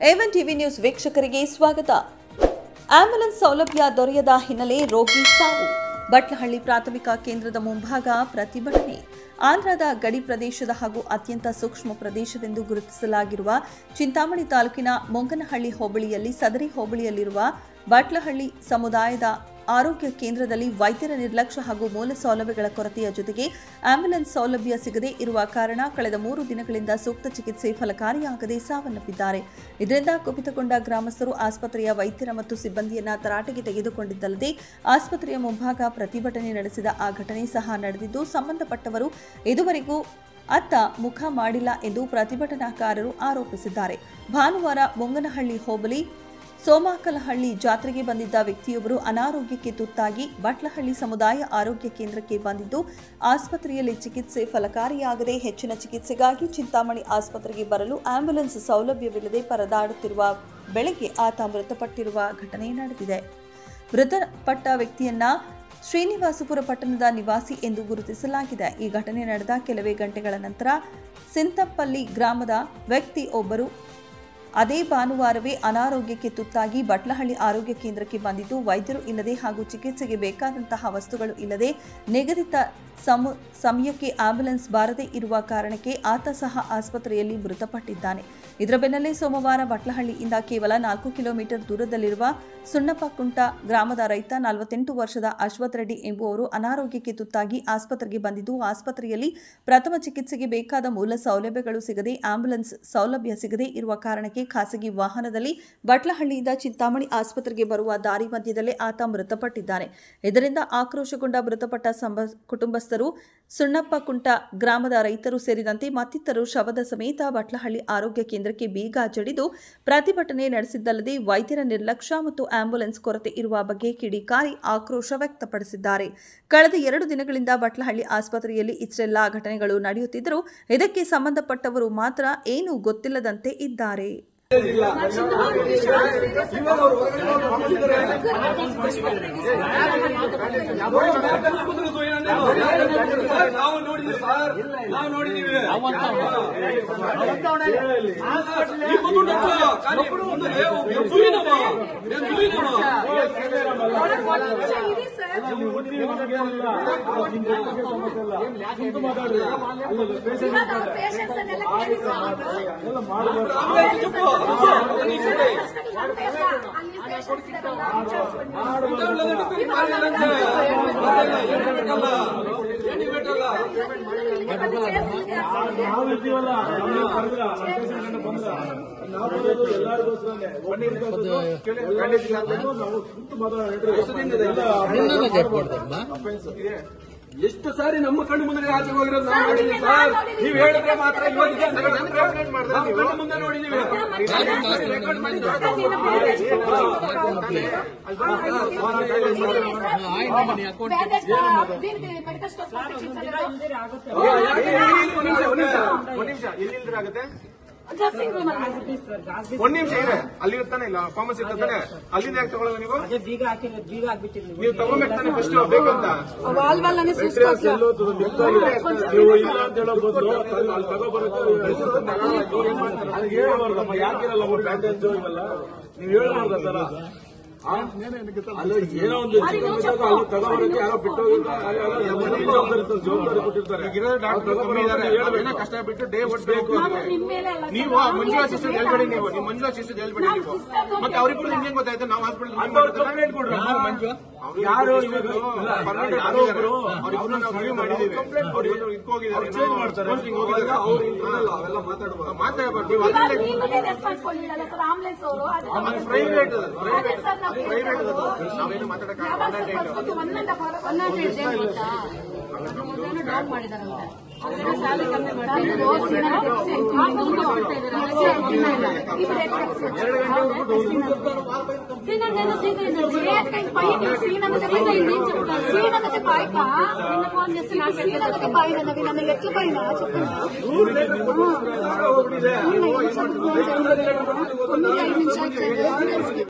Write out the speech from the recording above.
A1 TV news ವೀಕ್ಷಕರಿಗೆ ಸ್ವಾಗತ. Ambulance ಸೌಲಭ್ಯ ದೊರೆಯದ ಹಿನ್ನೆಲೆ ರೋಗಿ ಸಾವು. ಬಟ್ಲಹಳ್ಳಿ ಪ್ರಾಥಮಿಕ ಕೇಂದ್ರದ ಮುಂಭಾಗ ಪ್ರತಿಭಟನೆ. ಆಂಧ್ರದ ಗಡಿ ಪ್ರದೇಶದ ಹಾಗೂ ಅತ್ಯಂತ ಸೂಕ್ಷ್ಮ ಪ್ರದೇಶವೆಂದು ಗುರುತಿಸಲಾಗಿರುವ ಚಿಂತಾಮಣಿ ತಾಲೂಕಿನ ಮೊಂಗನಹಳ್ಳಿ ಹೋಬಳಿಯಲ್ಲಿ ಸದರಿ ಹೋಬಳಿಯಲ್ಲಿರುವ ಬಟ್ಲಹಳ್ಳಿ ಸಮುದಾಯದ ಆರೋಗ್ಯ ಕೇಂದ್ರದಲ್ಲಿ ವೈದ್ಯರ ನಿರ್ಲಕ್ಷ್ಯ ಹಾಗೂ ಮೂಲ ಸೌಲಭ್ಯಗಳ ಕೊರತೆಯ ಜೊತೆಗೆ ಆಂಬ್ಯುಲೆನ್ಸ್ ಸೌಲಭ್ಯ ಸಿಗದೇ ಇರುವ ಕಾರಣ ಕಳೆದ 3 ದಿನಗಳಿಂದ ಸೂಕ್ತ ಚಿಕಿತ್ಸೆ ಫಲಕಾರಿಯಾಗದೆ ಸಾವನ್ನಪ್ಪಿದ್ದಾರೆ. ಇದರಿಂದ ಕುಪಿತಗೊಂಡ ಗ್ರಾಮಸ್ಥರು ಆಸ್ಪತ್ರೆಯ ವೈದ್ಯರ ಮತ್ತು ಸಿಬ್ಬಂದಿಯನ್ನ ತರಾಟೆಗೆ ತೆಗೆದುಕೊಂಡಿದ್ದಲ್ಲದೆ ಆಸ್ಪತ್ರೆಯ ಮುಂಭಾಗ ಪ್ರತಿಭಟನೆ ನಡೆಸಿದ ಆ ಘಟನೆ ಸಹ ನಡೆದಿದ್ದು ಸಂಬಂಧಪಟ್ಟವರು ಇದುವರೆಗೂ ಅತ್ತ ಮುಖ ಮಾಡಿಲ್ಲ ಎಂದು ಪ್ರತಿಭಟನಾಕಾರರು ಆರೋಪಿಸಿದ್ದಾರೆ. ಭಾನುವಾರ ಮೊಂಗನಹಳ್ಳಿ ಹೋಬಳಿ ಸೋಮಾಕಲಹಳ್ಳಿ ಜಾತ್ರೆಗೆ ಬಂದಿದ್ದ ವ್ಯಕ್ತಿಯೊಬ್ಬರು ಅನಾರೋಗ್ಯಕ್ಕೆ ತುತ್ತಾಗಿ ಬಟ್ಲಹಳ್ಳಿ ಸಮುದಾಯ ಆರೋಗ್ಯ ಕೇಂದ್ರಕ್ಕೆ ಬಂದಿದ್ದು ಆಸ್ಪತ್ರೆಯಲ್ಲಿ ಚಿಕಿತ್ಸೆ ಫಲಕಾರಿಯಾಗದೆ ಹೆಚ್ಚಿನ ಚಿಕಿತ್ಸೆಗಾಗಿ ಚಿಂತಾಮಣಿ ಆಸ್ಪತ್ರೆಗೆ ಬರಲು ಆಂಬ್ಯುಲೆನ್ಸ್ ಸೌಲಭ್ಯವಿಲ್ಲದೆ ಪರದಾಡುತ್ತಿರುವ ಬೆಳಗ್ಗೆ ಆತ ಮೃತಪಟ್ಟಿರುವ ಘಟನೆ ನಡೆದಿದೆ. ಮೃತಪಟ್ಟ ವ್ಯಕ್ತಿಯನ್ನ ಶ್ರೀನಿವಾಸಪುರ ಪಟ್ಟಣದ ನಿವಾಸಿ ಎಂದು ಗುರುತಿಸಲಾಗಿದೆ. ಈ ಘಟನೆ ನಡೆದ ಕೆಲವೇ ಗಂಟೆಗಳ ನಂತರ ಸಿಂತಂಪಲ್ಲಿ ಗ್ರಾಮದ ವ್ಯಕ್ತಿ ಒಬ್ಬರು ಅದೇ ಭಾನುವಾರವೇ ಅನಾರೋಗ್ಯಕ್ಕೆ ತುತ್ತಾಗಿ ಬಟ್ಲಹಳ್ಳಿ ಆರೋಗ್ಯ ಕೇಂದ್ರಕ್ಕೆ ಬಂದಿದ್ದು ವೈದ್ಯರು ಇಲ್ಲದೆ ಹಾಗೂ ಚಿಕಿತ್ಸೆಗೆ ಬೇಕಾದಂತಹ ವಸ್ತುಗಳು ಇಲ್ಲದೆ ನಿಗದಿತ ಸಮಯಕ್ಕೆ ಆಂಬ್ಯುಲೆನ್ಸ್ ಬಾರದೇ ಇರುವ ಕಾರಣಕ್ಕೆ ಆತ ಸಹ ಆಸ್ಪತ್ರೆಯಲ್ಲಿ ಮೃತಪಟ್ಟಿದ್ದಾನೆ. ಇದರ ಬೆನ್ನಲ್ಲೇ ಸೋಮವಾರ ಬಟ್ಲಹಳ್ಳಿಯಿಂದ ಕೇವಲ 4 ಕಿಲೋಮೀಟರ್ ದೂರದಲ್ಲಿರುವ ಸುಣ್ಣಪ್ಪಕುಂಟ ಗ್ರಾಮದ ರೈತ 48 ವರ್ಷದ ಅಶ್ವಥ್ ರೆಡ್ಡಿ ಎಂಬುವರು ಅನಾರೋಗ್ಯಕ್ಕೆ ತುತ್ತಾಗಿ ಆಸ್ಪತ್ರೆಗೆ ಬಂದಿದ್ದು ಆಸ್ಪತ್ರೆಯಲ್ಲಿ ಪ್ರಥಮ ಚಿಕಿತ್ಸೆಗೆ ಬೇಕಾದ ಮೂಲ ಸೌಲಭ್ಯಗಳು ಸಿಗದೆ ಆಂಬ್ಯುಲೆನ್ಸ್ ಸೌಲಭ್ಯ ಸಿಗದೇ ಇರುವ ಕಾರಣಕ್ಕೆ ಖಾಸಗಿ ವಾಹನದಲ್ಲಿ ಬಟ್ಲಹಳ್ಳಿಯಿಂದ ಚಿಂತಾಮಣಿ ಆಸ್ಪತ್ರೆಗೆ ಬರುವ ದಾರಿ ಮಧ್ಯದಲ್ಲೇ ಆತ ಮೃತಪಟ್ಟಿದ್ದಾನೆ. ಇದರಿಂದ ಆಕ್ರೋಶಗೊಂಡ ಮೃತಪಟ್ಟ ಕುಟುಂಬಸ್ಥರು ಸುಣ್ಣಪ್ಪಕುಂಟ ಗ್ರಾಮದ ರೈತರು ಸೇರಿದಂತೆ ಮತ್ತಿತರರು ಶವದ ಸಮೇತ ಬಟ್ಲಹಳ್ಳಿ ಆರೋಗ್ಯ ಕೇಂದ್ರಕ್ಕೆ ಬೀಗ ಜಡಿದು ಪ್ರತಿಭಟನೆ ನಡೆಸಿದ್ದಲ್ಲದೆ ವೈದ್ಯರ ನಿರ್ಲಕ್ಷ್ಯ ಮತ್ತು ಆಂಬ್ಯುಲೆನ್ಸ್ ಕೊರತೆ ಇರುವ ಬಗ್ಗೆ ಕಿಡಿಕಾರಿ ಆಕ್ರೋಶ ವ್ಯಕ್ತಪಡಿಸಿದ್ದಾರೆ. ಕಳೆದ 2 ದಿನಗಳಿಂದ ಬಟ್ಲಹಳ್ಳಿ ಆಸ್ಪತ್ರೆಯಲ್ಲಿ ಇಷ್ಟೆಲ್ಲಾ ಘಟನೆಗಳು ನಡೆಯುತ್ತಿದ್ದರೂ ಇದಕ್ಕೆ ಸಂಬಂಧಪಟ್ಟವರು ಮಾತ್ರ ಏನೂ ಗೊತ್ತಿಲ್ಲದಂತೆ ಇದ್ದಾರೆ. ಎಷ್ಟು ಸಾರಿ ನಮ್ಮ ಕಣ್ಣು ಮುಂದೆ ಆಚೆ ಹೋಗಿರೋದು ನಾವು ನೋಡಿದ್ದೀವಿ ಸರ್. ನೀವು ಹೇಳಿದ್ರೆ ಮಾತ್ರ ಕಣ್ಣು ಮುಂದೆ ನೋಡಿದ್ದೀವಿ. ಎಲ್ಲಿಂದ್ರೆ ಒಂದ್ ನಿಮಿಷ ಇದೆ, ಅಲ್ಲಿ ಇರ್ತಾನೆ ಇಲ್ಲ ಫಾರ್ಮಸಿ ಇರ್ತಾನೆ, ಅಲ್ಲಿಂದ ಯಾಕೆ ತಗೊಳ್ಳೋದು ನೀವು? ನೀವು ತಗೋಬೇಕಾನೆ ಫಸ್ಟ್ ಬೇಕಂತ ನೀವು ಇಲ್ಲ ಅಂತ ಹೇಳೋ ಬದಲು ಅಲ್ಲಿ ತಗೋಬರುತ್ತೆ. ಯಾಕಿರಲ್ಲ ಪ್ಯಾಕೇಜ್ ಇವೆಲ್ಲ ನೀವು ಹೇಳ್ಬಾರ್ದಲ್ಲ. ಏನೋ ಒಂದು ಅಲ್ಲಿ ತಗೋಬರಕ್ಕೆ ಯಾರೋ ಬಿಟ್ಟು ಜವಾಬ್ದಾರಿ ಕೊಟ್ಟಿರ್ತಾರೆ. ಕಷ್ಟ ಬಿಟ್ಟು ಡೇ ಓಡಿಸ್ಬೇಕು. ನೀವು ಮಂಜುಳಾ ಶಿಶು ಹೇಳ್ಬೇಡಿ, ನೀವು ಮಂಜುಳಾ ಶಿಶು ಹೇಳ್ಬೇಡಿ ನೀವು. ಮತ್ತೆ ಅವ್ರಿಗೂ ನಿಮ್ಗೆ ಗೊತ್ತಾಯ್ತು ನಾವು ಹಾಸ್ಪಿಟಲ್ ಕಂಪ್ಲೇಂಟ್ ಕೊಡ್ರಿ. ಯಾರು ನಾವೇನು ಮಾತಾಡಕ್ಕೆ